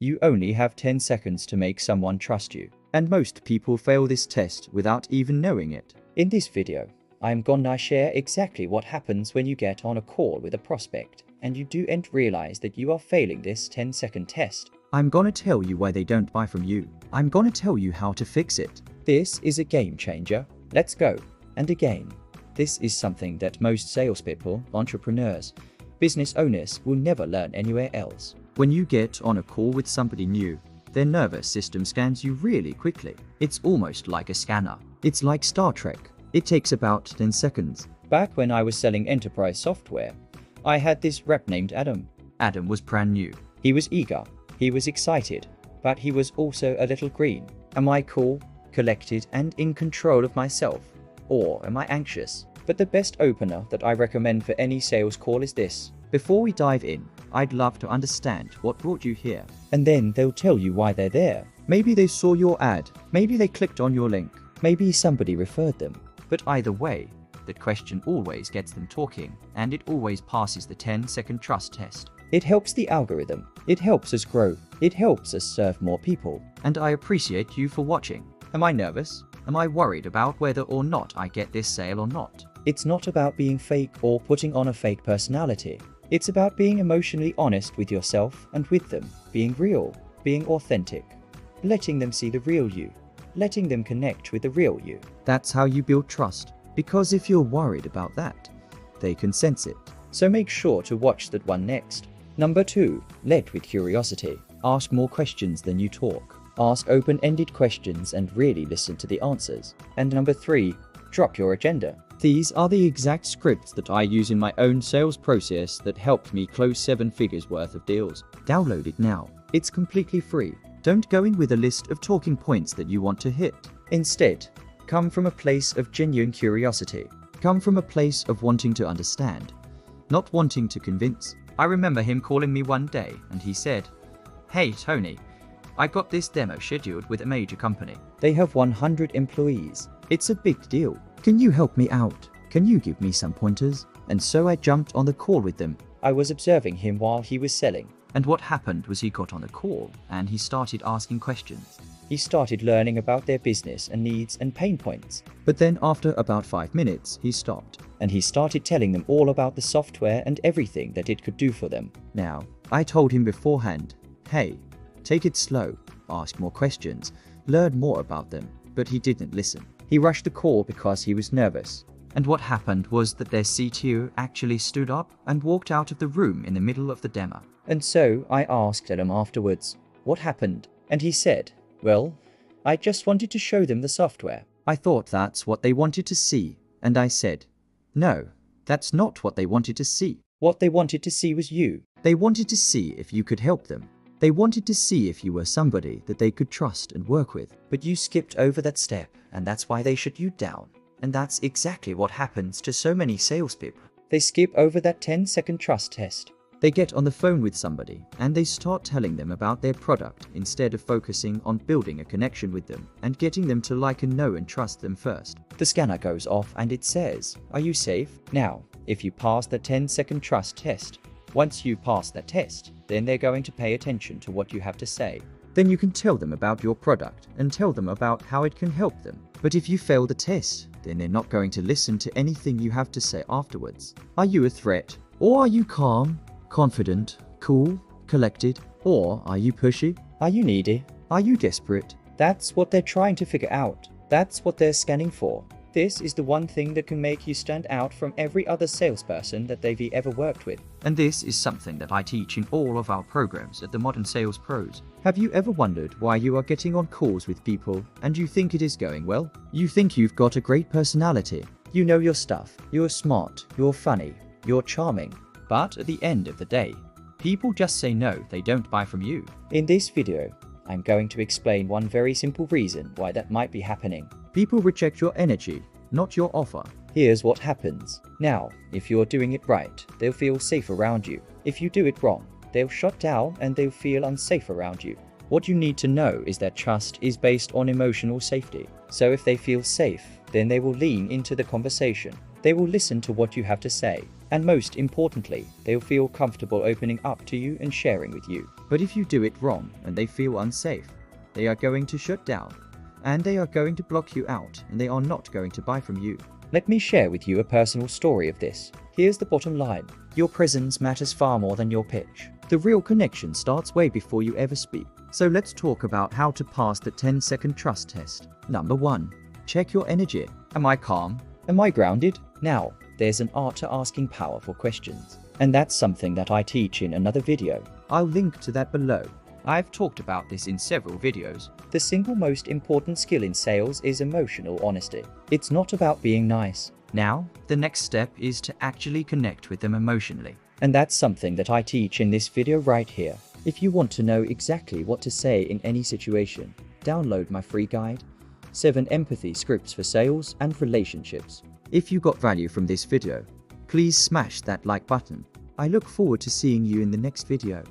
You only have 10 seconds to make someone trust you. And most people fail this test without even knowing it. In this video, I'm gonna share exactly what happens when you get on a call with a prospect and you don't realize that you are failing this 10-second test. I'm gonna tell you why they don't buy from you. I'm gonna tell you how to fix it. This is a game changer. Let's go. And again, this is something that most salespeople, entrepreneurs, business owners will never learn anywhere else. When you get on a call with somebody new, their nervous system scans you really quickly. It's almost like a scanner. It's like Star Trek. It takes about 10 seconds. Back when I was selling enterprise software, I had this rep named Adam. Adam was brand new. He was eager. He was excited. But he was also a little green. Am I cool, collected, and in control of myself? Or am I anxious? But the best opener that I recommend for any sales call is this. Before we dive in, I'd love to understand what brought you here. And then they'll tell you why they're there. Maybe they saw your ad. Maybe they clicked on your link. Maybe somebody referred them. But either way, the question always gets them talking, and it always passes the 10-second trust test. It helps the algorithm. It helps us grow. It helps us serve more people. And I appreciate you for watching. Am I nervous? Am I worried about whether or not I get this sale or not? It's not about being fake or putting on a fake personality. It's about being emotionally honest with yourself and with them, being real, being authentic, letting them see the real you, letting them connect with the real you. That's how you build trust, because if you're worried about that, they can sense it. So make sure to watch that one next. Number 2, lead with curiosity. Ask more questions than you talk. Ask open-ended questions and really listen to the answers. And number 3, drop your agenda. These are the exact scripts that I use in my own sales process that helped me close 7 figures worth of deals. Download it now. It's completely free. Don't go in with a list of talking points that you want to hit. Instead, come from a place of genuine curiosity. Come from a place of wanting to understand, not wanting to convince. I remember him calling me one day and he said, "Hey Tony, I got this demo scheduled with a major company. They have 100 employees. It's a big deal. Can you help me out? Can you give me some pointers?" And so I jumped on the call with them. I was observing him while he was selling. And what happened was he got on the call and he started asking questions. He started learning about their business and needs and pain points. But then after about 5 minutes, he stopped. And he started telling them all about the software and everything that it could do for them. Now, I told him beforehand, hey, take it slow, ask more questions, learn more about them. But he didn't listen. He rushed the call because he was nervous. And what happened was that their CTO actually stood up and walked out of the room in the middle of the demo. And so I asked him afterwards, what happened? And he said, well, I just wanted to show them the software. I thought that's what they wanted to see. And I said, no, that's not what they wanted to see. What they wanted to see was you. They wanted to see if you could help them. They wanted to see if you were somebody that they could trust and work with. But you skipped over that step, and that's why they shut you down. And that's exactly what happens to so many salespeople. They skip over that 10-second trust test. They get on the phone with somebody and they start telling them about their product instead of focusing on building a connection with them and getting them to like and know and trust them first. The scanner goes off and it says, are you safe? Now, if you pass the 10-second trust test, once you pass that test, then they're going to pay attention to what you have to say. Then you can tell them about your product and tell them about how it can help them. But if you fail the test, then they're not going to listen to anything you have to say afterwards. Are you a threat? Or are you calm, confident, cool, collected? Or are you pushy? Are you needy? Are you desperate? That's what they're trying to figure out. That's what they're scanning for. This is the one thing that can make you stand out from every other salesperson that they've ever worked with. And this is something that I teach in all of our programs at the Modern Sales Pros. Have you ever wondered why you are getting on calls with people and you think it is going well? You think you've got a great personality. You know your stuff. You're smart. You're funny. You're charming. But at the end of the day, people just say no, they don't buy from you. In this video, I'm going to explain one very simple reason why that might be happening. People reject your energy, not your offer. Here's what happens. Now, if you're doing it right, they'll feel safe around you. If you do it wrong, they'll shut down and they'll feel unsafe around you. What you need to know is that trust is based on emotional safety. So if they feel safe, then they will lean into the conversation. They will listen to what you have to say. And most importantly, they'll feel comfortable opening up to you and sharing with you. But if you do it wrong and they feel unsafe, they are going to shut down, and they are going to block you out, and they are not going to buy from you. Let me share with you a personal story of this. Here's the bottom line. Your presence matters far more than your pitch. The real connection starts way before you ever speak. So let's talk about how to pass the 10-second trust test. Number 1. Check your energy. Am I calm? Am I grounded? Now, there's an art to asking powerful questions. And that's something that I teach in another video. I'll link to that below. I've talked about this in several videos. The single most important skill in sales is emotional honesty. It's not about being nice. Now, the next step is to actually connect with them emotionally. And that's something that I teach in this video right here. If you want to know exactly what to say in any situation, download my free guide, 7 Empathy Scripts for Sales and Relationships. If you got value from this video, please smash that like button. I look forward to seeing you in the next video.